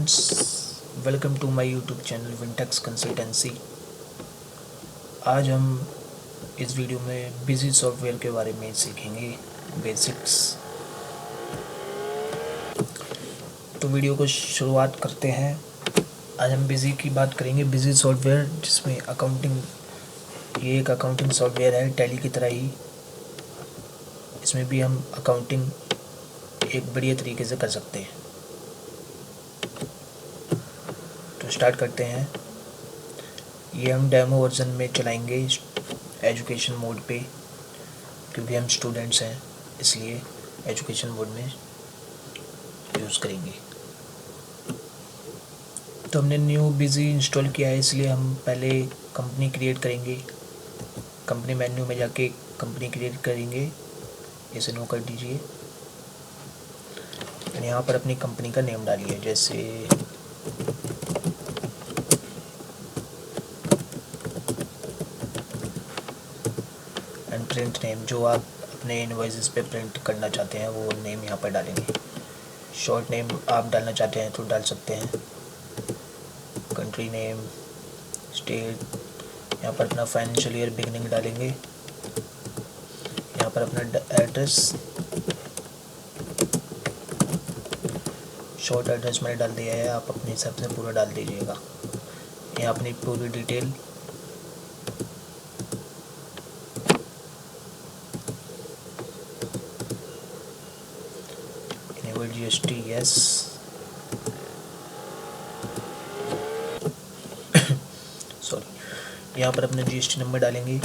Friends, welcome to my YouTube channel Wintex Consultancy. आज हम इस वीडियो में बिजी सॉफ्टवेयर के बारे में सीखेंगे, बेसिक्स। तो वीडियो को शुरुआत करते हैं। आज हम बिजी की बात करेंगे, बिजी सॉफ्टवेयर जिसमें अकाउंटिंग, ये एक अकाउंटिंग सॉफ्टवेयर है टैली की तरह ही। इसमें भी हम अकाउंटिंग एक बढ़िया तरीके से कर सकते हैं। तो स्टार्ट करते हैं। ये हम डेमो वर्जन में चलाएंगे एजुकेशन मोड पे, क्योंकि हम स्टूडेंट्स हैं इसलिए एजुकेशन मोड में यूज़ करेंगे। तो हमने न्यू बिजी इंस्टॉल किया है, इसलिए हम पहले कंपनी क्रिएट करेंगे। कंपनी मेन्यू में जाके कंपनी क्रिएट करेंगे, इसे नो कर दीजिए। यहाँ पर अपनी कंपनी का नेम डालिए, जैसे एंड प्रिंट नेम, जो आप अपने इनवॉइसेस पे प्रिंट करना चाहते हैं वो नेम यहाँ पर डालेंगे। शॉर्ट नेम आप डालना चाहते हैं तो डाल सकते हैं। कंट्री नेम, स्टेट, यहाँ पर अपना फाइनेंशियल ईयर बिगनिंग डालेंगे। यहाँ पर अपना एड्रेस, शॉर्ट एड्रेस मैंने डाल दिया है, आप अपने हिसाब से पूरा डाल दीजिएगा। यहाँ अपनी पूरी detail, enable GST yes, sorry, यहाँ पर अपना जीएसटी नंबर डालेंगे।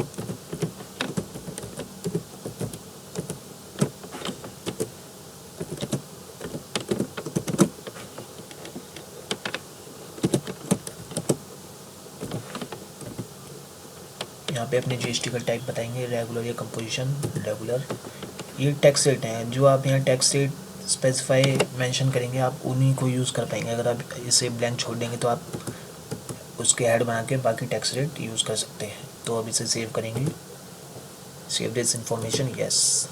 यहाँ पे अपने जीएसटी का टाइप बताएंगे, रेगुलर या कंपोजिशन। रेगुलर। ये टैक्स रेट हैं, जो आप यहाँ टैक्स रेट स्पेसिफाई मेंशन करेंगे आप उन्हीं को यूज़ कर पाएंगे। अगर आप इसे ब्लैंक छोड़ देंगे तो आप उसके हेड बना के बाकी टैक्स रेट यूज़ कर सकते हैं। तो अब इसे सेव करेंगे, सेव दिस इंफॉर्मेशन यस।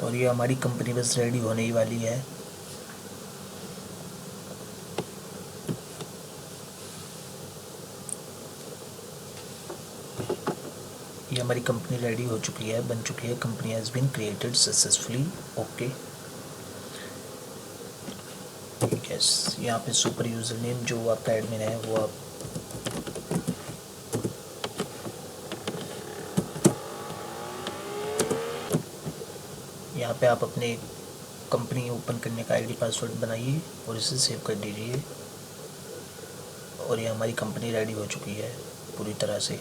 और ये हमारी कंपनी बस रेडी होने ही वाली है। ये हमारी कंपनी रेडी हो चुकी है, बन चुकी है। Company has been created successfully. Okay yes. यहाँ पे सुपर यूज़र नेम, जो आपका एडमिन है वो आप यहाँ पे आप अपने कंपनी ओपन करने का आईडी पासवर्ड बनाइए और इसे सेव कर दीजिए। और ये हमारी कंपनी रेडी हो चुकी है पूरी तरह से।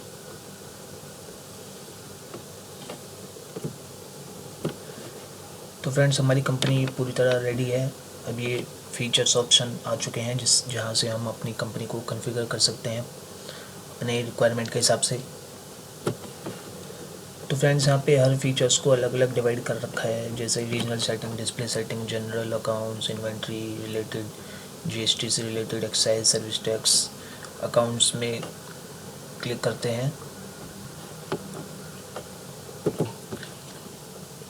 तो फ्रेंड्स, हमारी कंपनी पूरी तरह रेडी है। अब ये फीचर्स ऑप्शन आ चुके हैं जहाँ से हम अपनी कंपनी को कॉन्फ़िगर कर सकते हैं अपने रिक्वायरमेंट के हिसाब से। तो फ्रेंड्स, यहाँ पे हर फीचर्स को अलग अलग डिवाइड कर रखा है, जैसे regional setting, display setting, general, accounts, inventory related, GST से related, excise, service tax. Accounts में क्लिक करते हैं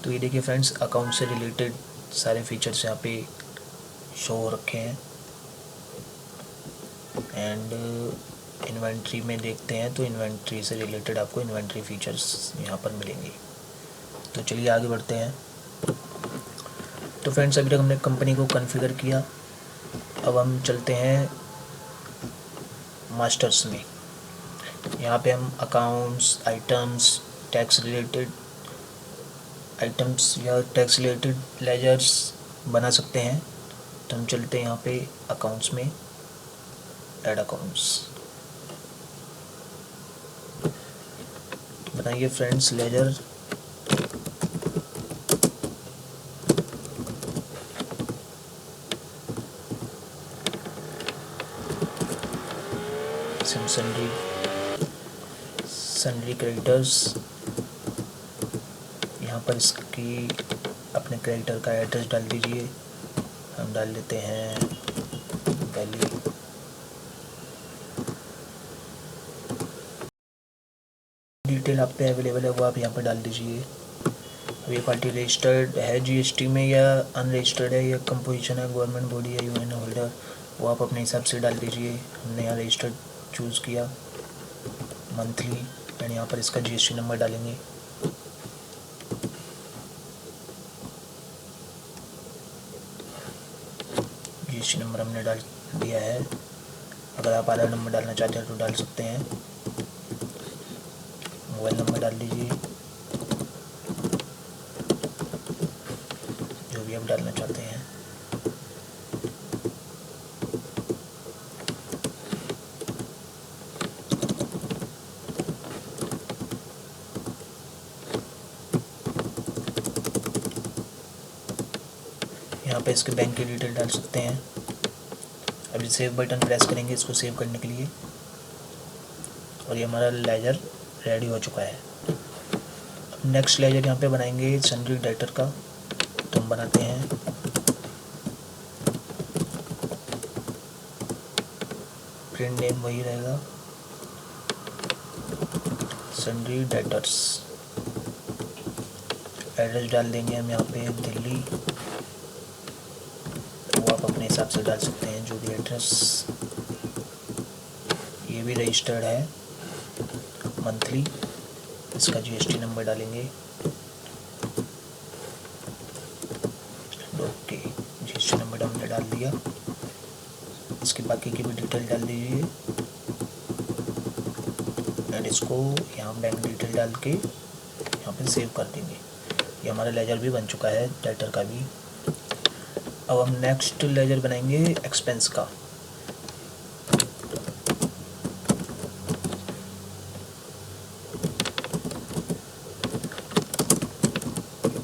तो ये देखिए फ्रेंड्स, अकाउंट से रिलेटेड सारे फीचर्स यहाँ पे शो हो रखे हैं। एंड इन्वेंट्री में देखते हैं तो इन्वेंट्री से रिलेटेड आपको इन्वेंट्री फीचर्स यहाँ पर मिलेंगे। तो चलिए आगे बढ़ते हैं। तो फ्रेंड्स, अभी तक हमने कंपनी को कॉन्फ़िगर किया। अब हम चलते हैं मास्टर्स में। यहाँ पे हम accounts, items, tax related items या टैक्स रिलेटेड लेजर्स बना सकते हैं। तो हम चलते हैं यहाँ पे अकाउंट्स में, ऐड अकाउंट्स। बनाइए फ्रेंड्स लेजर। सन्ड्री क्रेडिटर्स, यहाँ पर इसकी अपने क्रेडिटर का एड्रेस डाल दीजिए। हम डाल लेते हैं वैली। डिटेल आप पे अवेलेबल है वो आप यहाँ पर डाल दीजिए। अब ये पार्टी रजिस्टर्ड है जीएसटी में या अनरजिस्टर्ड है, या कंपोजिशन है, गवर्नमेंट बॉडी है, यूएन होल्डर, वो आप अपने हिसाब से डाल दीजिए। हमने यहाँ रजिस्टर्ड चूज़ किया, मंथली, एंड यहाँ पर इसका जीएसटी नंबर डालेंगे। जीएसटी नंबर हमने डाल दिया है। अगर आप आधार नंबर डालना चाहते हैं तो डाल सकते हैं। मोबाइल नंबर डाल दीजिए, जो भी आप डालना चाहते हैं। यहाँ पे इसके बैंक की डिटेल डाल सकते हैं। अभी सेव बटन प्रेस करेंगे इसको सेव करने के लिए, और ये हमारा लेजर रेडी हो चुका है। नेक्स्ट लेजर यहाँ पे बनाएंगे सन्ड्री डेटर का, तो हम बनाते हैं। प्रिंट नेम वही रहेगा, सन्ड्री डेटर्स। एड्रेस डाल देंगे हम यहाँ पे दिल्ली, वो आप अपने हिसाब से डाल सकते हैं जो भी एड्रेस। ये भी रजिस्टर्ड है मंथली, इसका जीएसटी नंबर डालेंगे। ओके, जीएसटी नंबर हमने डाल दिया। इसकी बाकी की भी डिटेल डाल दीजिए, एंड इसको यहाँ बैंक डिटेल डाल के यहाँ पे सेव कर देंगे। ये हमारा लेजर भी बन चुका है, डेटर का भी। अब हम नेक्स्ट लेजर बनाएंगे एक्सपेंस का।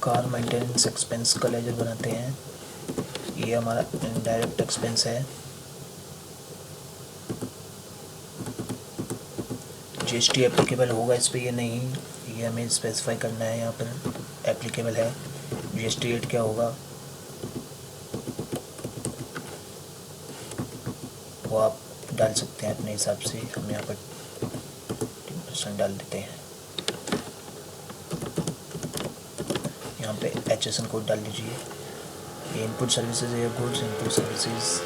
कार मेंटेनेंस एक्सपेंस का लेजर बनाते हैं। ये हमारा इनडायरेक्ट एक्सपेंस है। जीएसटी एप्लीकेबल होगा इस पर, ये नहीं, ये हमें स्पेसिफाई करना है। यहाँ पर एप्लीकेबल है, जीएसटी रेट क्या होगा वो आप डाल सकते हैं अपने हिसाब से। हम यहाँ पर 10% डाल देते हैं। यहाँ पे HSN कोड डाल दीजिए। ये इनपुट सर्विसेज है, गुड्स इनपुट सर्विसेज,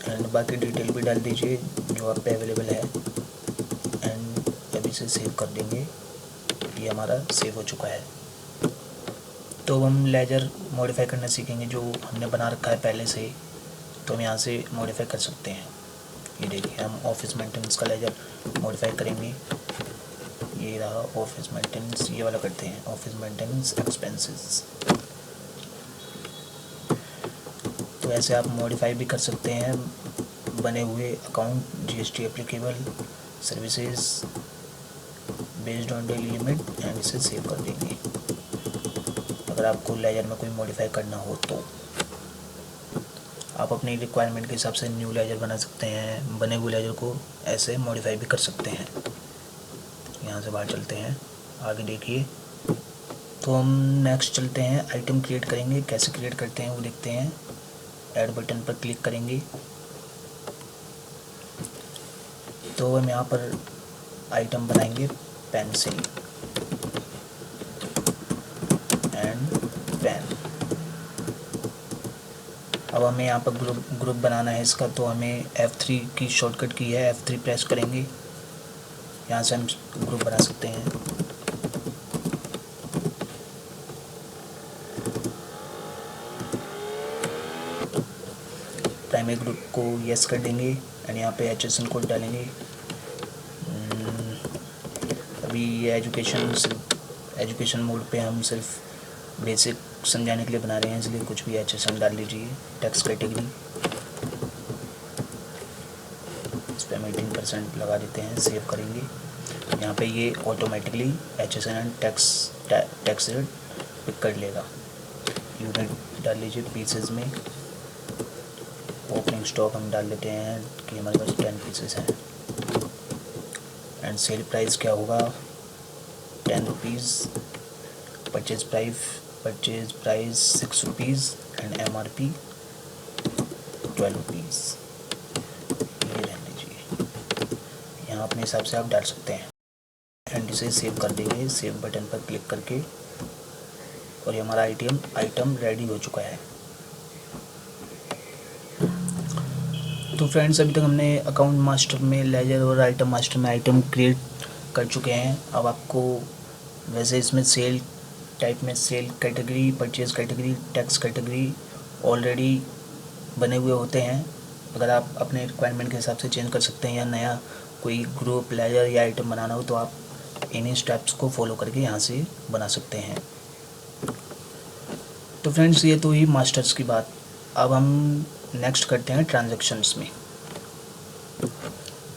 एंड बाकी डिटेल भी डाल दीजिए जो आप पे अवेलेबल है, एंड अभी से सेव कर देंगे। ये हमारा सेव हो चुका है। तो हम लेजर मॉडिफाई करना सीखेंगे, जो हमने बना रखा है पहले से, तो हम यहाँ से मॉडिफाई कर सकते हैं। ये देखिए, हम ऑफिस मेंटेनेंस का लेजर मॉडिफाई करेंगे। ये रहा ऑफिस मेंटेनेंस, ये वाला करते हैं, ऑफिस मेंटेनेंस एक्सपेंसेस। तो ऐसे आप मॉडिफाई भी कर सकते हैं बने हुए account. GST applicable services based on daily limit, and इसे सेव कर देंगे। अगर आपको लेजर में कोई मॉडिफाई करना हो तो आप अपनी रिक्वायरमेंट के हिसाब से न्यू लेजर बना सकते हैं। बने हुए लेजर को ऐसे मॉडिफाई भी कर सकते हैं। यहाँ से बाहर चलते हैं, आगे देखिए। तो हम नेक्स्ट चलते हैं, आइटम क्रिएट करेंगे। कैसे क्रिएट करते हैं वो देखते हैं। ऐड बटन पर क्लिक करेंगे तो हम यहाँ पर आइटम बनाएंगे पेंसिल एंड पेन। अब हमें यहाँ पर ग्रुप बनाना है इसका, तो हमें F3 की शॉर्टकट की है, F3 प्रेस करेंगे। यहाँ से हम ग्रुप बना सकते हैं। प्राइमरी ग्रुप को यस कर देंगे, एंड यहाँ पे HSN कोड डालेंगे। अभी ये एजुकेशन मोड पे हम सिर्फ बेसिक समझाने के लिए बना रहे हैं, इसलिए कुछ भी HSN डाल लीजिए। टैक्स कैटेगरी इस पर हम 18% लगा देते हैं, सेव करेंगे। यहाँ पे ये automatically HSN and tax rate pick कर लेगा। यूनिट डाल लीजिए पीसेज में। ओपनिंग स्टॉक हम डाल देते हैं कि हमारे पास 10 पीसेस हैं। एंड सेल प्राइस क्या होगा, 10 rupees. Purchase price 6 rupees, and MRP 12 rupees. ये रहने दीजिए, यहाँ अपने हिसाब से आप डाल सकते हैं। एंड इसे सेव कर देंगे, सेव बटन पर क्लिक करके। और ये हमारा आइटम रेडी हो चुका है। तो फ्रेंड्स, अभी तक हमने अकाउंट मास्टर में लेजर और आइटम मास्टर में आइटम क्रिएट कर चुके हैं। अब आपको वैसे इसमें सेल टाइप में sale category, purchase category, tax category already बने हुए होते हैं। अगर आप अपने रिक्वायरमेंट के हिसाब से चेंज कर सकते हैं, या नया कोई ग्रुप, लेजर या आइटम बनाना हो तो आप इन्हीं स्टेप्स को फॉलो करके यहाँ से बना सकते हैं। तो फ्रेंड्स, ये तो ही मास्टर्स की बात। अब हम नेक्स्ट करते हैं ट्रांजैक्शंस में।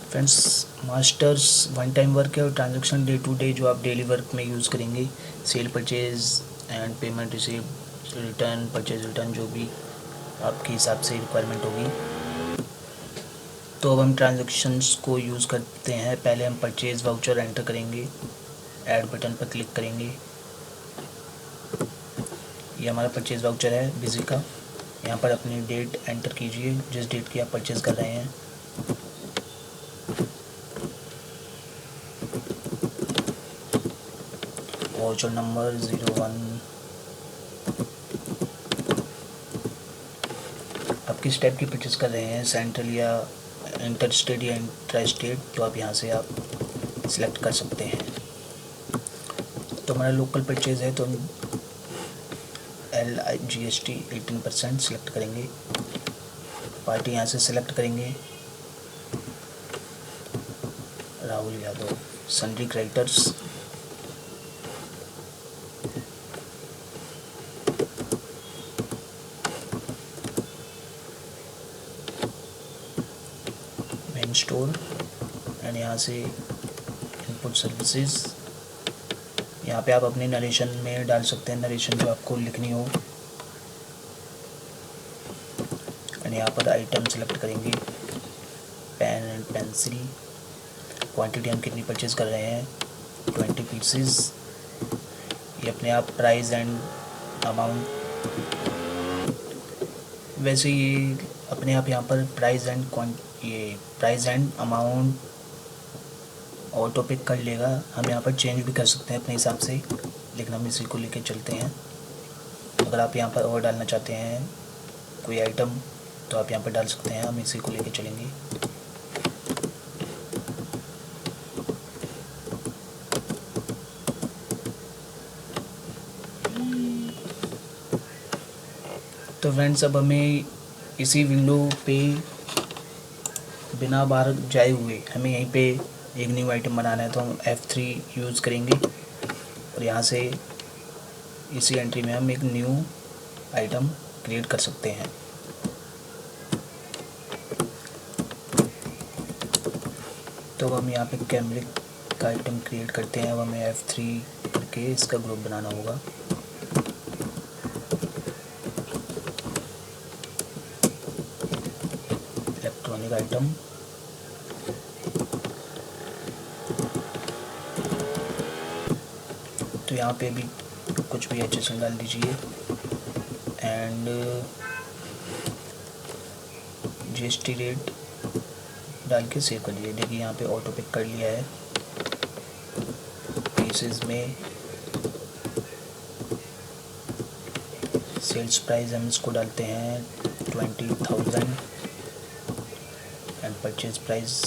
Friends, masters one time work है और ट्रांजैक्शन डे टू डे जो आप डेली वर्क में यूज़ करेंगे। Sale, purchase and payment, receive, return, purchase return, जो भी आपके हिसाब से रिक्वायरमेंट होगी। तो अब हम ट्रांजैक्शंस को यूज़ करते हैं। पहले हम परचेज वाउचर एंटर करेंगे, ऐड बटन पर क्लिक करेंगे। ये हमारा परचेज वाउचर है बिजी का। यहाँ पर अपनी डेट एंटर कीजिए, जिस डेट की आप परचेज़ कर रहे हैं। Voucher number 01। आप किस टाइप की परचेज कर रहे हैं, सेंट्रल या इंटर स्टेट या इंट्रा स्टेट, तो आप यहाँ से आप सिलेक्ट कर सकते हैं। तो हमारा लोकल परचेज है तो हम LGST 18% सिलेक्ट करेंगे। पार्टी यहाँ से सिलेक्ट करेंगे, Rahul Yadav. Sundry creditors, main store, and यहाँ से इनपुट सर्विसेज। यहाँ पे आप अपने नरेशन में डाल सकते हैं, नरेशन जो आपको लिखनी हो। एंड यहाँ पर आइटम सेलेक्ट करेंगे, पेन एंड पेंसिल। क्वांटिटी हम कितनी परचेज कर रहे हैं, 20 पीसेस। ये अपने आप प्राइस एंड अमाउंट, वैसे ये अपने आप यहाँ पर price and amount auto pick कर लेगा। हम यहाँ पर चेंज भी कर सकते हैं अपने हिसाब से, लेकिन हम इसी को लेके चलते हैं। अगर आप यहाँ पर और डालना चाहते हैं कोई आइटम तो आप यहाँ पर डाल सकते हैं, हम इसी को लेके चलेंगे। तो फ्रेंड्स, अब हमें इसी विंडो पे बिना बाहर जाए हुए हमें यहीं पे एक न्यू आइटम बनाना है। तो हम F3 यूज़ करेंगे और यहाँ से इसी एंट्री में हम एक न्यू आइटम क्रिएट कर सकते हैं। तो हम यहाँ पे कैमरिक का आइटम क्रिएट करते हैं। अब हमें F3 करके इसका ग्रुप बनाना होगा। इलेक्ट्रॉनिक आइटम, तो यहाँ पे भी कुछ भी HSL डाल दीजिए एंड GST रेट डाल के सेव कर लीजिए। देखिए यहाँ पे ऑटो पिक कर लिया है। पीसेस में सेल्स प्राइस हम इसको डालते हैं 20,000 एंड परचेज प्राइस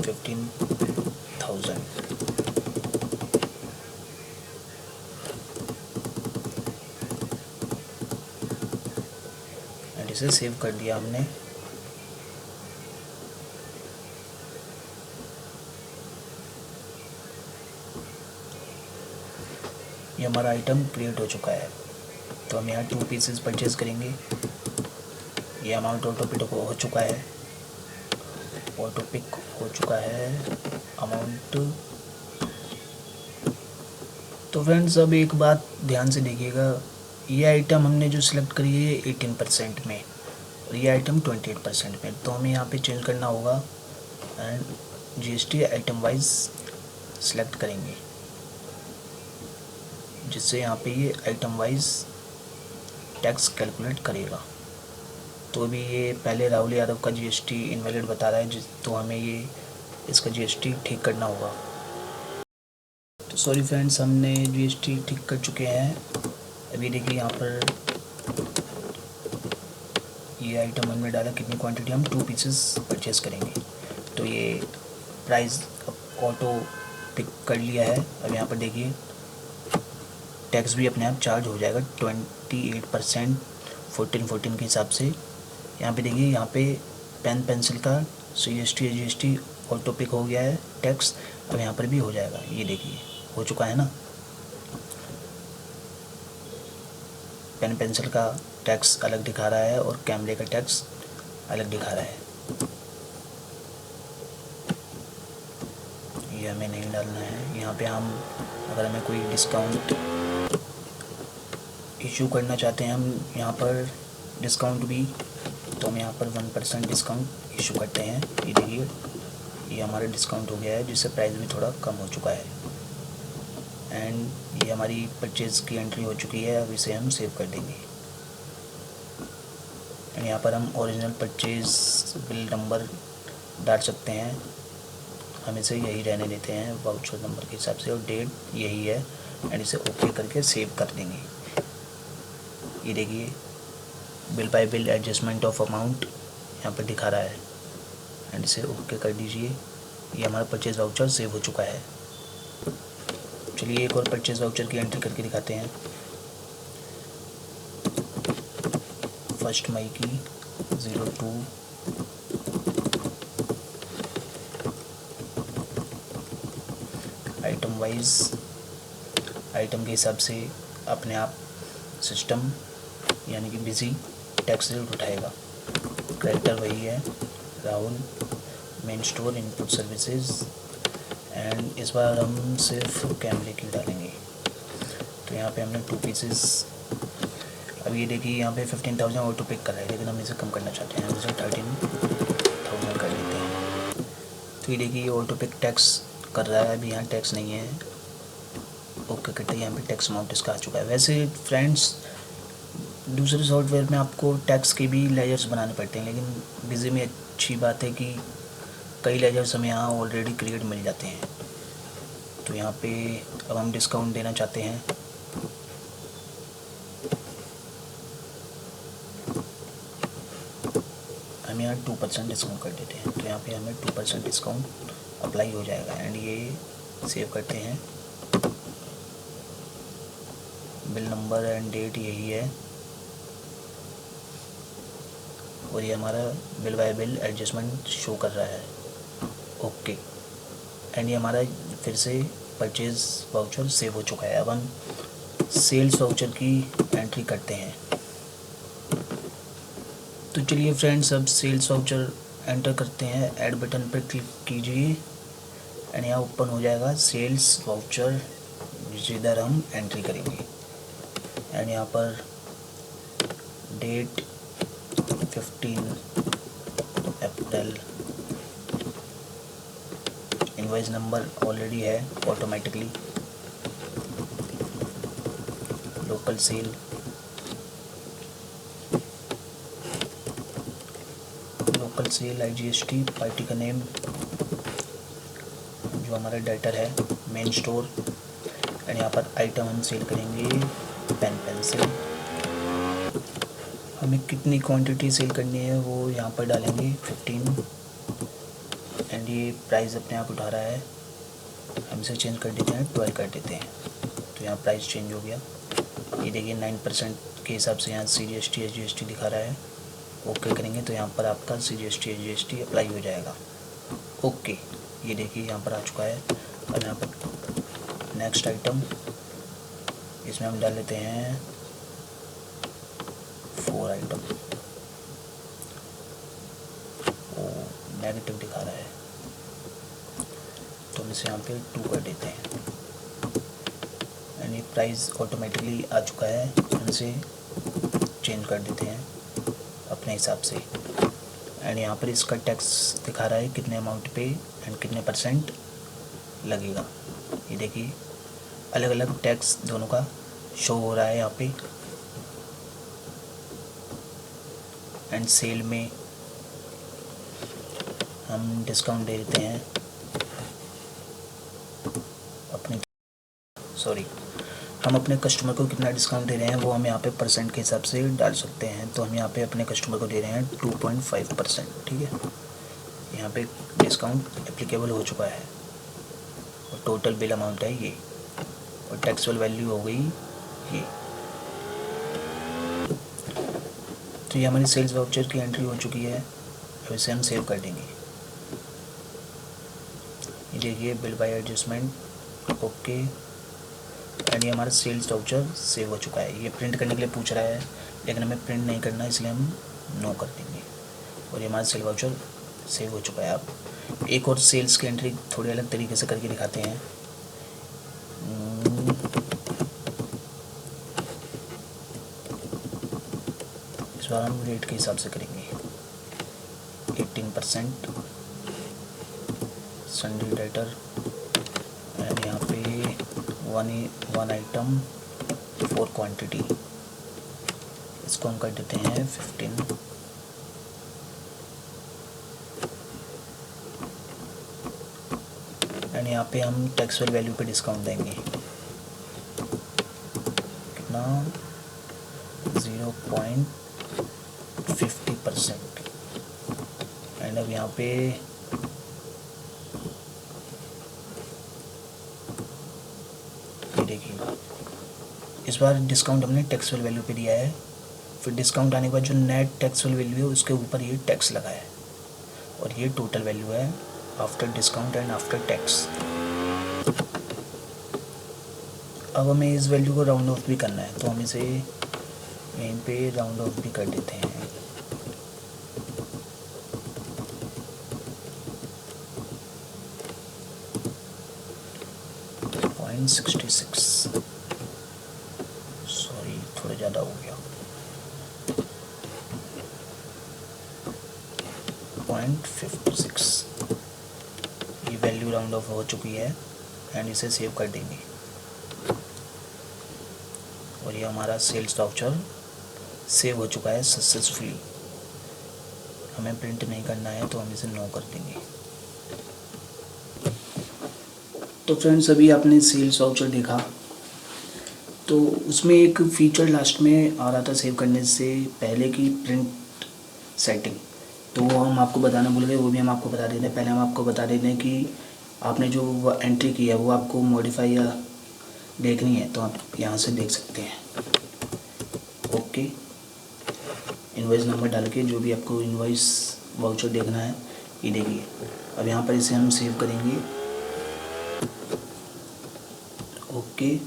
15,000। एंड इसे सेव कर दिया हमने। ये हमारा आइटम क्रिएट हो चुका है। तो हम यहाँ 2 पीसेस परचेज करेंगे। ये अमाउंट ऑटो पिक हो चुका है, अमाउंट। तो फ्रेंड्स, अब एक बात ध्यान से देखिएगा, ये आइटम हमने जो सिलेक्ट करी है 18% में और ये आइटम 28% में। तो हमें यहाँ पे चेंज करना होगा and GST item wise select करेंगे, जिससे यहाँ पे ये आइटम वाइज टैक्स कैलकुलेट करेगा। तो अभी ये पहले राहुल यादव का GST इनवैलिड बता रहा है, तो हमें ये इसका GST ठीक करना होगा। तो सॉरी फ्रेंड्स, हमने जीएसटी ठीक कर चुके हैं। अभी देखिए यहाँ पर ये आइटम हमने डाला, कितनी क्वांटिटी, हम 2 पीसेस परचेस करेंगे। तो ये प्राइस ऑटो पिक कर लिया है। अब यहाँ पर देखिए टैक्स भी अपने आप चार्ज हो जाएगा 28% 14 के हिसाब से। यहाँ पे देखिए, यहाँ पे पेन पेंसिल का CST GST ऑटो पिक हो गया है टैक्स। अब यहाँ पर भी हो जाएगा, ये देखिए हो चुका है ना। पेन पेंसिल का टैक्स अलग दिखा रहा है और कैमरे का टैक्स अलग दिखा रहा है। ये हमें नहीं डालना है। यहाँ पे हम अगर हमें कोई डिस्काउंट इशू करना चाहते हैं, हम यहाँ पर डिस्काउंट भी, तो हम यहाँ पर 1% डिस्काउंट इशू करते हैं। ये देखिए ये हमारा डिस्काउंट हो गया है, जिससे प्राइस भी थोड़ा कम हो चुका है। एंड ये हमारी परचेज़ की एंट्री हो चुकी है। अब इसे हम सेव कर देंगे। एंड यहाँ पर हम ओरिजिनल परचेज़ बिल नंबर डाल सकते हैं, हम इसे यही रहने देते हैं वाउचर नंबर के हिसाब से, और डेट यही है। एंड इसे ओके करके सेव कर देंगे। ये देखिए bill bye bill adjustment of amount यहाँ पर दिखा रहा है। एंड इसे ओके कर दीजिए। ये हमारा परचेज़ वाउचर सेव हो चुका है। चलिए एक और परचेज़ वाउचर की एंट्री करके दिखाते हैं। 1 मई की 02 आइटम वाइज आइटम के हिसाब से अपने आप सिस्टम यानी कि बिजी टैक्स रेट उठाएगा। कैरेक्टर वही है, Rahul, main store, input services. And इस बार हम सिर्फ कैमरे की डालेंगे। तो यहाँ पे हमने 2 पीसेस। अब ये देखिए यहाँ पे 15,000 ऑटो पिक कर रहा है, लेकिन हम इसे कम करना चाहते हैं, हम इसे 13,000 कर लेते हैं। तो ये देखिए ये ऑटो पिक टैक्स कर रहा है। अभी यहाँ टैक्स नहीं है, ओके करते हैं। यहाँ पे टैक्स अमाउंट इसका आ चुका है। वैसे फ्रेंड्स दूसरे सॉफ्टवेयर में आपको टैक्स के भी लेजर्स बनाने पड़ते हैं, लेकिन बिजी में अच्छी बात है कि कई लेजर्स हमें यहाँ ऑलरेडी क्रिएट मिल जाते हैं। तो यहाँ पे अब हम डिस्काउंट देना चाहते हैं। हम यहाँ 2% डिस्काउंट कर देते हैं। तो यहाँ पे हमें 2% डिस्काउंट अप्लाई हो जाएगा। एंड ये सेव करते हैं। बिल नंबर एंड डेट यही है, और ये हमारा bill bye bill adjustment show कर रहा है। ओके। एंड ये हमारा फिर से परचेज़ वाउचर सेव हो चुका है। अब हम सेल्स वाउचर की एंट्री करते हैं। तो चलिए फ्रेंड्स, अब सेल्स वाउचर एंटर करते हैं। ऐड बटन पर क्लिक कीजिए एंड यहाँ ओपन हो जाएगा सेल्स वाउचर, जिधर हम एंट्री करेंगे। एंड यहाँ पर डेट 15 अप्रैल, इनवॉइस नंबर ऑलरेडी है automatically, local cell, IGST, party का नेम जो हमारा डाटा है, मेन स्टोर। एंड यहाँ पर आइटम हम सेल करेंगे पेन पेंसिल। हमें कितनी क्वांटिटी सेल करनी है वो यहाँ पर डालेंगे 15। एंड ये प्राइस अपने आप उठा रहा है, हम इसे चेंज कर देते हैं, 12 कर देते हैं। तो यहाँ प्राइस चेंज हो गया। ये देखिए 9% के हिसाब से यहाँ CGST SGST दिखा रहा है। ओके करेंगे तो यहाँ पर आपका CGST SGST अप्लाई हो जाएगा। ओके, ये देखिए यहाँ पर आ चुका है। अब यहाँ पर नेक्स्ट आइटम, इसमें हम डाल लेते हैं 4 आइटम। वो नेगेटिव दिखा रहा है, तो हम इसे यहाँ पे 2 कर देते हैं। एंड ये प्राइस ऑटोमेटिकली आ चुका है, हम इसे चेंज कर देते हैं अपने हिसाब से। एंड यहाँ पर इसका टैक्स दिखा रहा है कितने अमाउंट पे एंड कितने % लगेगा। ये देखिए अलग अलग टैक्स दोनों का शो हो रहा है यहाँ पे। एंड सेल में हम डिस्काउंट दे देते हैं अपनी सॉरी, हम अपने कस्टमर को कितना डिस्काउंट दे रहे हैं वो हम यहाँ पे परसेंट के हिसाब से डाल सकते हैं। तो हम यहाँ पे अपने कस्टमर को दे रहे हैं 2.5%, ठीक है। यहाँ पे डिस्काउंट एप्लीकेबल हो चुका है और टोटल बिल अमाउंट है ये, और टैक्सेबल वैल्यू हो गई ये। तो ये हमारी सेल्स वाउचर की एंट्री हो चुकी है। अब इसे हम सेव कर देंगे। ये देखिए, bill bye adjustment, okay, and ये हमारा सेल्स वाउचर सेव हो चुका है। ये प्रिंट करने के लिए पूछ रहा है, लेकिन हमें प्रिंट नहीं करना, इसलिए हम नो कर देंगे। और ये हमारा सेल वाउचर सेव हो चुका है। अब एक और सेल्स की एंट्री थोड़ी अलग तरीके से करके दिखाते हैं। इस बार हम रेट के हिसाब से करेंगे। 18% संडे डेटर, एंड यहाँ पे वन आइटम 4 क्वांटिटी, इसको हम कर देते हैं 15। एंड यहाँ पे हम टैक्सेबल वैल्यू पे डिस्काउंट देंगे, कितना, 0.50%। एंड अब यहाँ पे देखिए, इस बार डिस्काउंट हमने टैक्सेबल वैल्यू पे दिया है। फिर डिस्काउंट आने के बाद जो नेट टैक्सेबल वैल्यू है उसके ऊपर ये टैक्स लगा है, और ये टोटल वैल्यू है after discount and after tax. अब हमें इस वैल्यू को राउंड ऑफ भी करना है, तो हम इसे यहीं पे राउंड ऑफ भी कर देते हैं। .66, सॉरी थोड़ा ज़्यादा हो गया, 0.56। ये वैल्यू राउंड ऑफ हो चुकी है एंड इसे सेव कर देंगे। और ये हमारा सेल्स वाउचर सेव हो चुका है सक्सेसफुली। हमें प्रिंट नहीं करना है, तो हम इसे नो कर देंगे। तो फ्रेंड्स, अभी आपने सेल्स वाउचर देखा, तो उसमें एक फीचर लास्ट में आ रहा था सेव करने से पहले की प्रिंट सेटिंग, तो वो हम आपको बताना भूल गए, वो भी हम आपको बता देते हैं। पहले हम आपको बता देते हैं कि आपने जो एंट्री की है वो आपको मॉडिफाई या देखनी है, तो आप यहाँ से देख सकते हैं। ओके, इनवॉइस नंबर डाल के जो भी आपको इनवॉइस वाउचर देखना है, ये देखिए। अब यहाँ पर इसे हम सेव करेंगे। ओके,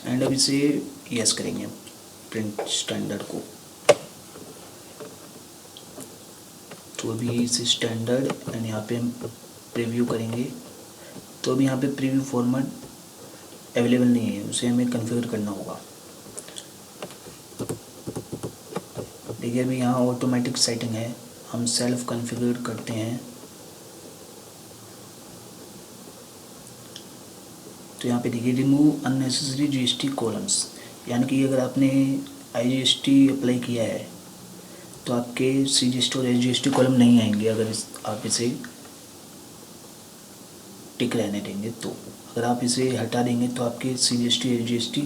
एंड अब इसे यस करेंगे प्रिंट स्टैंडर्ड को। तो अभी इसे स्टैंडर्ड एंड यहाँ पे हम प्रीव्यू करेंगे। तो अभी यहाँ पे प्रीव्यू फॉर्मेट अवेलेबल नहीं है, उसे हमें कॉन्फ़िगर करना होगा। देखिए, अभी यहाँ ऑटोमेटिक सेटिंग है, हम सेल्फ कॉन्फ़िगर करते हैं। तो यहाँ पे देखिए, रिमूव अननेसेसरी जीएसटी कॉलम्स, यानी कि अगर आपने आईजीएसटी अप्लाई किया है तो आपके सीजीएसटी और एसजीएसटी कॉलम नहीं आएंगे अगर आप इसे टिक रहने देंगे। तो अगर आप इसे हटा देंगे तो आपके सीजीएसटी, एसजीएसटी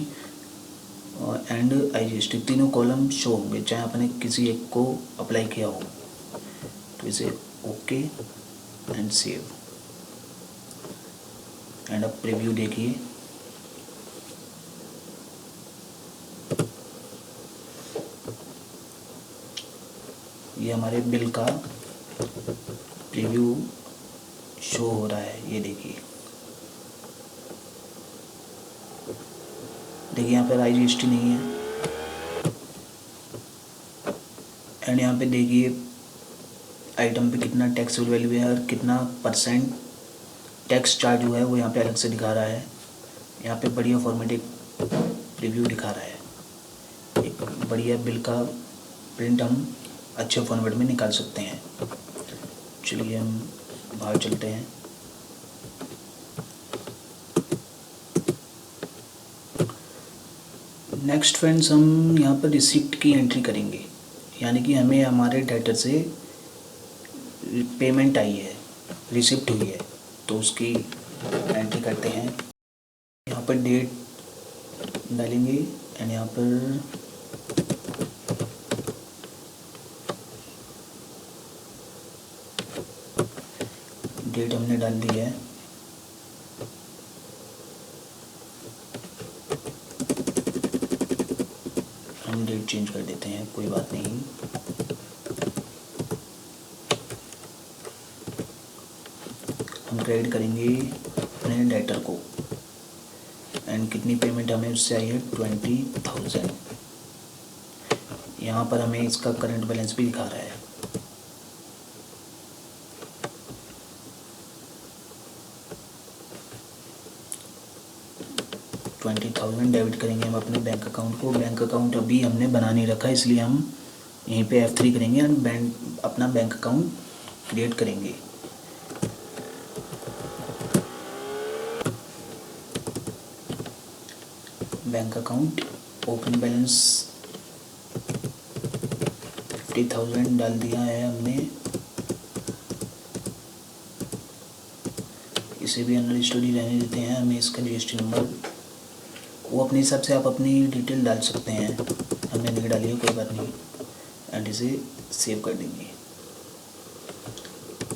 एंड आईजीएसटी तीनों कॉलम शो होंगे, चाहे आपने किसी एक को अप्लाई किया हो। तो इसे ओके एंड सेव, एंड अब प्रीव्यू देखिए। ये हमारे बिल का प्रीव्यू शो हो रहा है, ये देखिए। देखिए यहाँ पर आईजीएसटी नहीं है, एंड यहाँ पे देखिए आइटम पे कितना टैक्सेबल वैल्यू है और कितना परसेंट टैक्स चार्ज हुआ है, वो यहाँ पे अलग से दिखा रहा है। यहाँ पे बढ़िया फॉर्मेट एक प्रीव्यू दिखा रहा है। एक बढ़िया बिल का प्रिंट हम अच्छे फॉर्मेट में निकाल सकते हैं। चलिए हम बाहर चलते हैं। नेक्स्ट फ्रेंड्स, हम यहाँ पर रिसिप्ट की एंट्री करेंगे, यानी कि हमें हमारे डेटर से पेमेंट आई है, रिसिप्ट हुई है, तो उसकी एंट्री करते हैं। यहाँ पर डेट डालेंगे एंड यहाँ पर डेट हमने डाल दी है। हम डेट चेंज कर देते हैं, कोई बात नहीं। हम क्रेडिट करेंगे अपने डेटर को एंड कितनी पेमेंट हमें उससे आई है 20,000। यहाँ पर हमें इसका करंट बैलेंस भी दिखा रहा है। $20,000 डेबिट करेंगे हम अपने बैंक अकाउंट को। बैंक अकाउंट अभी हमने बना नहीं रखा, इसलिए हम यहीं पे F3 करेंगे एंड अपना बैंक अकाउंट क्रिएट करेंगे। बैंक अकाउंट ओपन बैलेंस 50,000 डाल दिया है हमने। इसे भी अनदर स्टोरी रहने देते हैं। हमें इसका GST नंबर वो अपने हिसाब से आप अपनी डिटेल डाल सकते हैं, हमने नहीं डाली है, कोई बात नहीं। एंड इसे सेव कर देंगे।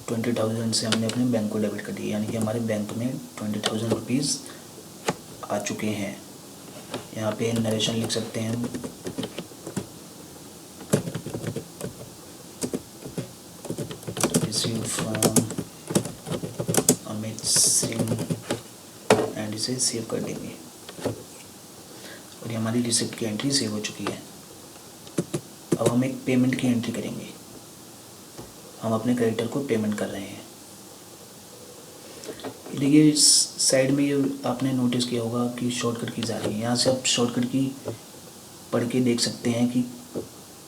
20,000 से हमने अपने बैंक को डेबिट कर दिया, यानी कि हमारे बैंक में 20,000 रुपीज़ आ चुके हैं। यहाँ पे नरेशन लिख सकते हैं हम। Received from Amit Singh and इसे सेव कर देंगे और ये हमारी रिसिप्ट की एंट्री सेव हो चुकी है। अब हम एक पेमेंट की एंट्री करेंगे। हम अपने क्रेडिटर को पेमेंट कर रहे हैं। देखिए इस साइड में ये आपने नोटिस किया होगा कि शॉर्टकट कीज़ आ रही है। यहाँ से आप शॉर्टकट की पढ़ के देख सकते हैं कि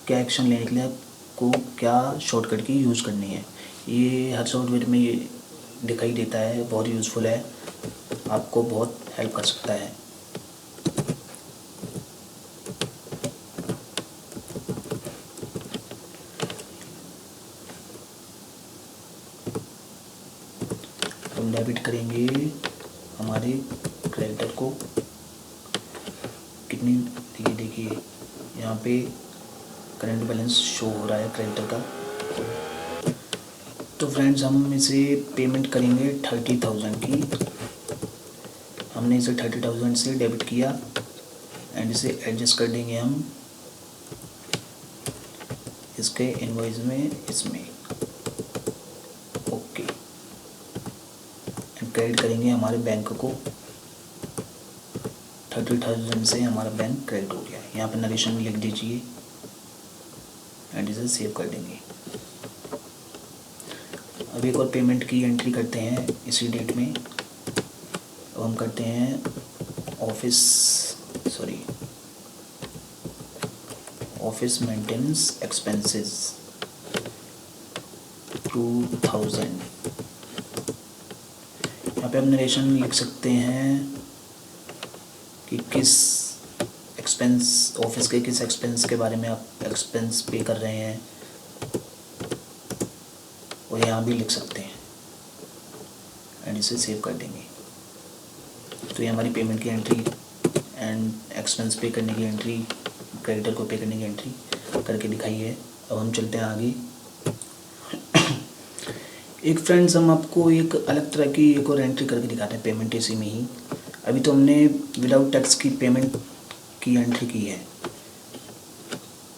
क्या एक्शन लेने के लिए आपको क्या शॉर्टकट की यूज़ करनी है। ये हर सॉफ्टवेयर में ये दिखाई देता है, बहुत यूज़फुल है, आपको बहुत हेल्प कर सकता है। हम डेबिट करेंगे हमारे क्रेडिटर को कितनी, देखिए यहाँ पे करंट बैलेंस शो हो रहा है क्रेडिटर का। तो फ्रेंड्स हम इसे पेमेंट करेंगे 30,000 की। हमने इसे 30,000 से डेबिट किया एंड इसे एडजस्ट कर देंगे हम इसके इनवॉइस में, इसमें ओके। क्रेडिट करेंगे हमारे बैंक को। 30,000 से हमारा बैंक क्रेडिट हो गया। यहाँ पर नरेशन में लिख दीजिए एंड इसे सेव कर देंगे। अब एक और पेमेंट की एंट्री करते हैं इसी डेट में। अब हम करते हैं ऑफिस मेंटेनेंस एक्सपेंसेस 2,000। यहाँ पे हम नरेशन में लिख सकते हैं कि किस एक्सपेंस, ऑफिस के किस एक्सपेंस के बारे में आप एक्सपेंस पे कर रहे हैं, और यहाँ भी लिख सकते हैं एंड इसे सेव कर देंगे। तो ये हमारी पेमेंट की एंट्री एंड एक्सपेंस पे करने की एंट्री, क्रेडिटर को पे करने की एंट्री करके दिखाई है। अब हम चलते हैं आगे। एक फ्रेंड्स हम आपको एक अलग तरह की एक और एंट्री करके दिखाते हैं पेमेंट इसी में ही। अभी तो हमने विदाउट टैक्स की पेमेंट की एंट्री की है।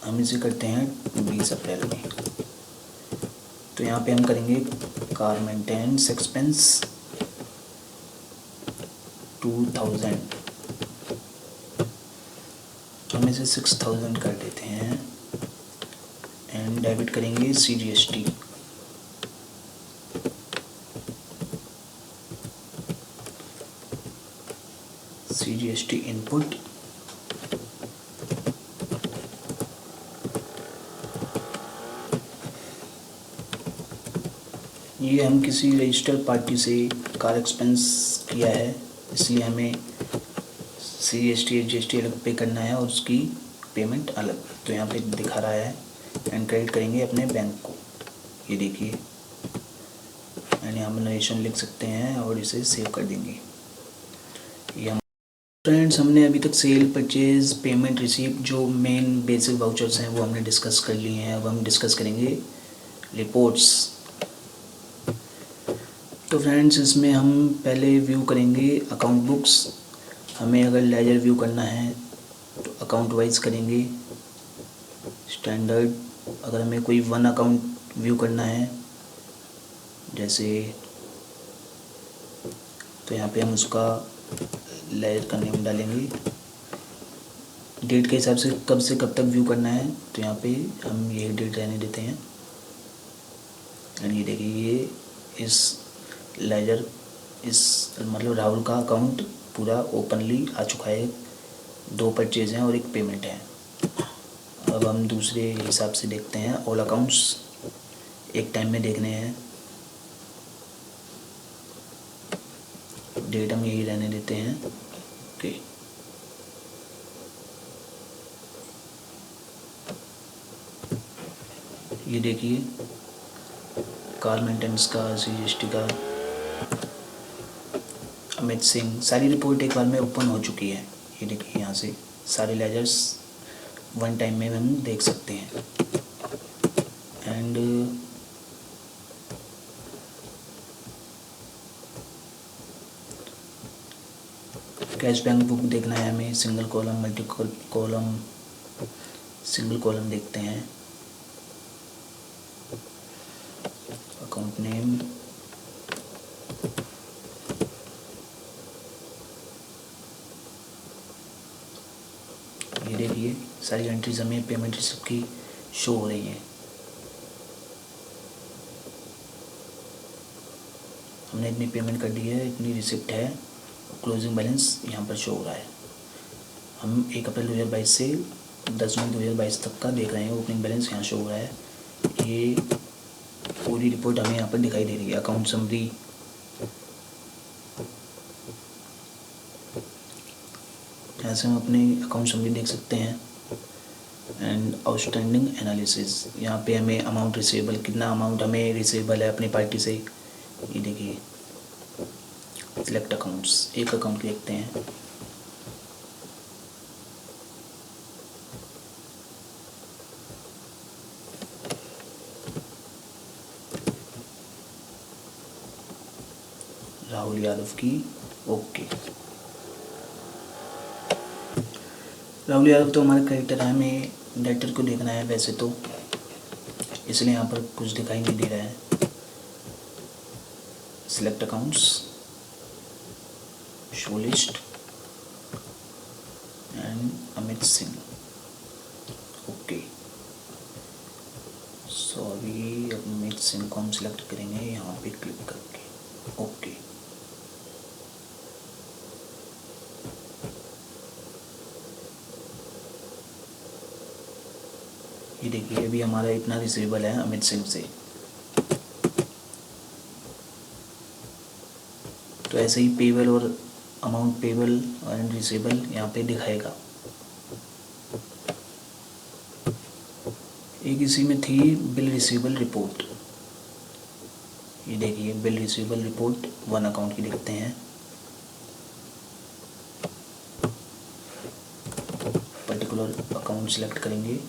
हम इसे करते हैं 20 अप्रैल में। तो यहाँ पे हम करेंगे कार मेंटेनेंस एक्सपेंस 2,000। हम इसे 6,000 कर देते हैं एंड डेबिट करेंगे CGST। CGST इनपुट ये हम किसी रजिस्टर्ड पार्टी से कार एक्सपेंस किया है, इसलिए हमें CGST GST अलग पे करना है और उसकी पेमेंट अलग। तो यहाँ पे दिखा रहा है एंड क्रेडिट करेंगे अपने बैंक को, ये देखिए एंड यहाँ पर नरेशन लिख सकते हैं और इसे सेव कर देंगे। ये फ्रेंड्स, हमने अभी तक सेल, परचेज, पेमेंट, रिसीप्ट जो मेन बेसिक वाउचर्स हैं वो हमने डिस्कस कर लिए हैं। अब हम डिस्कस करेंगे रिपोर्ट्स। तो फ्रेंड्स, इसमें हम पहले व्यू करेंगे अकाउंट बुक्स। हमें अगर लेजर व्यू करना है तो अकाउंट वाइज करेंगे। स्टैंडर्ड, अगर हमें कोई वन अकाउंट व्यू करना है जैसे, तो यहाँ पे हम उसका लेजर का नेम डालेंगे। डेट के हिसाब से कब तक व्यू करना है तो यहाँ पे हम ये डेट रहने देते हैं। एंड ये देखिए, ये इस लेजर, इस मतलब राहुल का अकाउंट पूरा ओपनली आ चुका है। 2 परचेज हैं और 1 पेमेंट है। अब हम दूसरे हिसाब से देखते हैं। ऑल अकाउंट्स एक टाइम में देखने हैं। डेट हम यही रहने देते हैं। ओके, ये देखिए, कार मेंटेनेंस का, CGST का, अमित सिंह, सारी रिपोर्ट एक बार में ओपन हो चुकी है। ये देखिए, यहाँ से सारे लेजर्स वन टाइम में हम देख सकते हैं। एंड कैश बैंक बुक देखना है हमें। Single column, multi column, single column देखते हैं। अकाउंट नेम, ये देखिए सारी एंट्रीज हमें पेमेंट रिसिप्ट की शो हो रही हैं। हमने इतनी पेमेंट कर दी है, इतनी रिसिप्ट है। क्लोजिंग बैलेंस यहाँ पर शो हो रहा है। हम 1 अप्रैल 2022 से 10 मई 2022 तक का देख रहे हैं। ओपनिंग बैलेंस यहाँ शो हो रहा है। ये पूरी रिपोर्ट हमें यहाँ पर दिखाई दे रही है। अकाउंट समरी, यहाँ से हम अपने अकाउंट समरी देख सकते हैं। एंड आउटस्टैंडिंग एनालिसिस, यहाँ पे हमें अमाउंट रिसीवेबल, कितना अमाउंट हमें रिसीवेबल है अपनी पार्टी से। ये देखिए, सिलेक्ट अकाउंट्स, एक अकाउंट देखते हैं। राहुल यादव की, ओके। राहुल यादव तो हमारा क्रेडिटर है, हमें डेटर को देखना है वैसे तो, इसलिए यहाँ पर कुछ दिखाई नहीं दे रहा है। Select accounts, show list and Amit Singh, okay. Sorry, Amit Singh को हम सिलेक्ट करेंगे यहाँ पे क्लिक करके, ओके। ये देखिए, अभी हमारा इतना रिसीवेबल है अमित सिंह से। तो ऐसे ही पेबल और अमाउंट पेबल एंड रिसीवेबल यहाँ पे दिखाएगा। एक इसी में थी बिल रिसीवेबल रिपोर्ट। ये देखिए, bill receivable report one account की देखते हैं। पर्टिकुलर अकाउंट सिलेक्ट करेंगे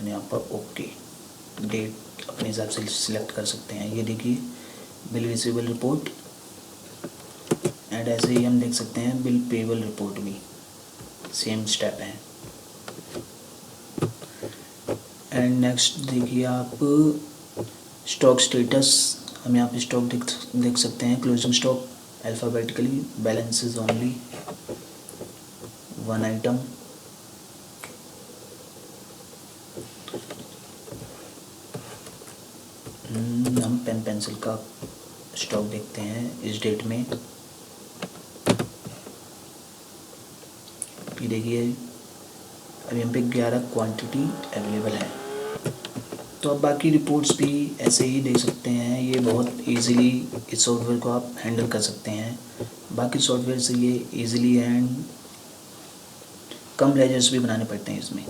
यहाँ पर, ओके। डेट अपने हिसाब से सिलेक्ट कर सकते हैं। ये देखिए, बिल रिसीवेबल रिपोर्ट एंड ऐसे ही हम देख सकते हैं बिल पेबल रिपोर्ट भी, सेम स्टेप है। एंड नेक्स्ट देखिए आप, स्टॉक स्टेटस, हम यहाँ पे स्टॉक देख सकते हैं। Closing stock alphabetically, balances only, 1 item. हम पेन पेंसिल का स्टॉक देखते हैं इस डेट में। ये देखिए, अभी हम पे 11 क्वांटिटी अवेलेबल है। तो अब बाकी रिपोर्ट्स भी ऐसे ही देख सकते हैं। ये बहुत इजीली इस सॉफ्टवेयर को आप हैंडल कर सकते हैं। बाकी सॉफ्टवेयर से ये इजीली एंड कम लेजर्स भी बनाने पड़ते हैं इसमें।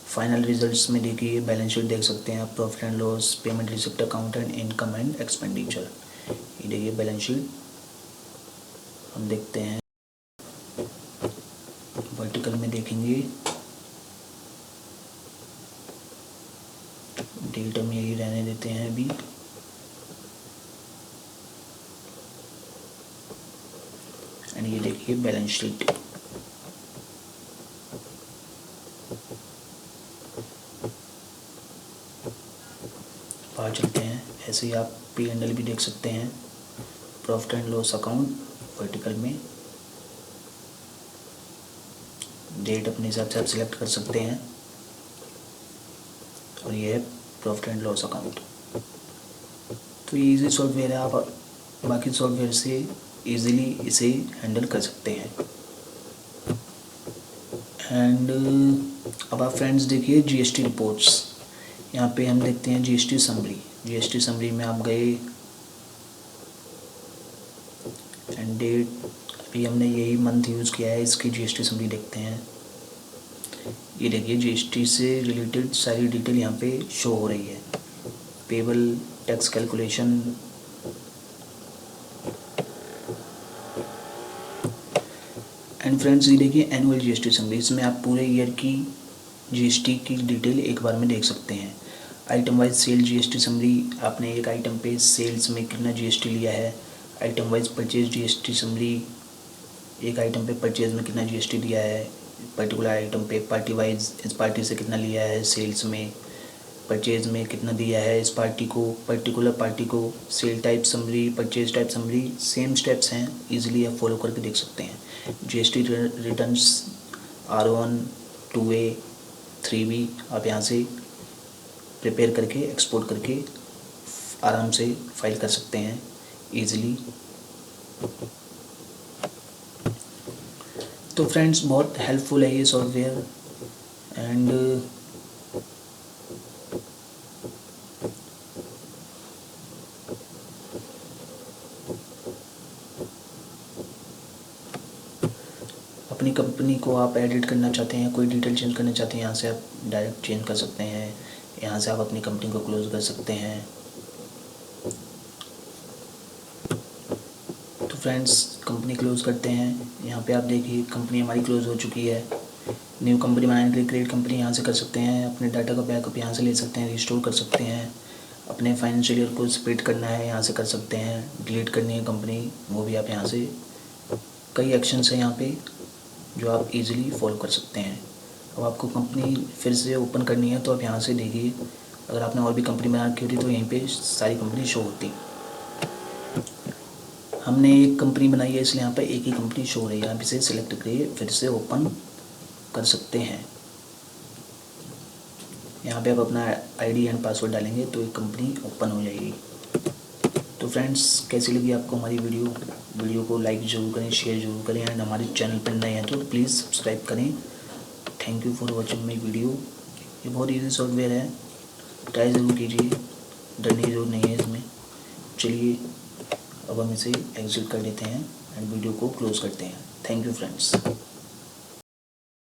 फाइनल रिजल्ट्स में देखिए, बैलेंस शीट देख सकते हैं आप, profit and loss, payment receipt account and income and expenditure. ये देखिए बैलेंस शीट हम देखते हैं। लिखेंगे, डेट हम यही रहने देते हैं अभी, एंड ये देखिए बैलेंस शीट। बाहर चलते हैं, ऐसे ही आप P&L भी देख सकते हैं, profit and loss account vertical में, डेट अपने हिसाब से आप सिलेक्ट कर सकते हैं, और ये है प्रॉफिट एंड लॉस अकाउंट। तो ये इजी सॉफ्टवेयर है, आप बाकी सॉफ्टवेयर से इजीली इसे हैंडल कर सकते हैं। एंड अब आप फ्रेंड्स देखिए GST रिपोर्ट्स, यहाँ पे हम देखते हैं GST समरी। GST समरी में आप गए एंड डेट, अभी हमने यही मंथ यूज़ किया है, इसकी GST समरी देखते हैं। ये देखिए GST से रिलेटेड सारी डिटेल यहाँ पे शो हो रही है, payable, tax calculation, and friends ये देखिए एनुअल GST समरी। इसमें आप पूरे ईयर की GST की डिटेल एक बार में देख सकते हैं। Item wise sale GST summary, आपने एक आइटम पे सेल्स में कितना GST लिया है। Item wise purchase GST summary, एक आइटम पे परचेज में कितना GST दिया है, पर्टिकुलर आइटम पे पार्टी वाइज इस पार्टी से कितना लिया है सेल्स में, परचेज में कितना दिया है इस पार्टी को, पर्टिकुलर पार्टी को, sale type summary, purchase type summary, same steps हैं, इजीली आप फॉलो करके देख सकते हैं। GST returns R1, 2A, 3B आप यहाँ से प्रिपेयर करके एक्सपोर्ट करके आराम से फाइल कर सकते हैं ईज़िली। तो फ्रेंड्स बहुत हेल्पफुल है ये सॉफ्टवेयर, एंड अपनी कंपनी को आप एडिट करना चाहते हैं, कोई डिटेल चेंज करना चाहते हैं, यहाँ से आप डायरेक्ट चेंज कर सकते हैं। यहाँ से आप अपनी कंपनी को क्लोज कर सकते हैं। तो फ्रेंड्स कंपनी क्लोज़ करते हैं। यहाँ पे आप देखिए कंपनी हमारी क्लोज़ हो चुकी है। न्यू कंपनी बनाने के लिए क्रिएट कंपनी यहाँ से कर सकते हैं, अपने डाटा का बैकअप यहाँ से ले सकते हैं, रिस्टोर कर सकते हैं, अपने फाइनेंशियल ईयर को स्प्लिट करना है यहाँ से कर सकते हैं, डिलीट करनी है कंपनी वो भी आप यहाँ से, कई एक्शंस हैं यहाँ पे जो आप इजीली फॉलो कर सकते हैं। अब आपको कंपनी फिर से ओपन करनी है तो आप यहाँ से देखिए, अगर आपने और भी कंपनी बना रखी होती तो यहीं पे सारी कंपनी शो होती। हमने एक कंपनी बनाई है इसलिए यहाँ पे एक ही कंपनी शो हो रही है। आप इसे सिलेक्ट करिए, फिर से ओपन कर सकते हैं। यहाँ पे आप अपना ID एंड पासवर्ड डालेंगे तो एक कंपनी ओपन हो जाएगी। तो फ्रेंड्स कैसी लगी आपको हमारी वीडियो को लाइक ज़रूर करें, शेयर ज़रूर करें, एंड हमारे चैनल पर नए हैं तो प्लीज़ सब्सक्राइब करें। Thank you for watching my video. ये बहुत ईजी सॉफ्टवेयर है, ट्राई ज़रूर कीजिए, डरने की ज़रूरत नहीं है इसमें। चलिए अब हम इसे एग्जिट कर देते हैं एंड वीडियो को क्लोज़ करते हैं। Thank you friends.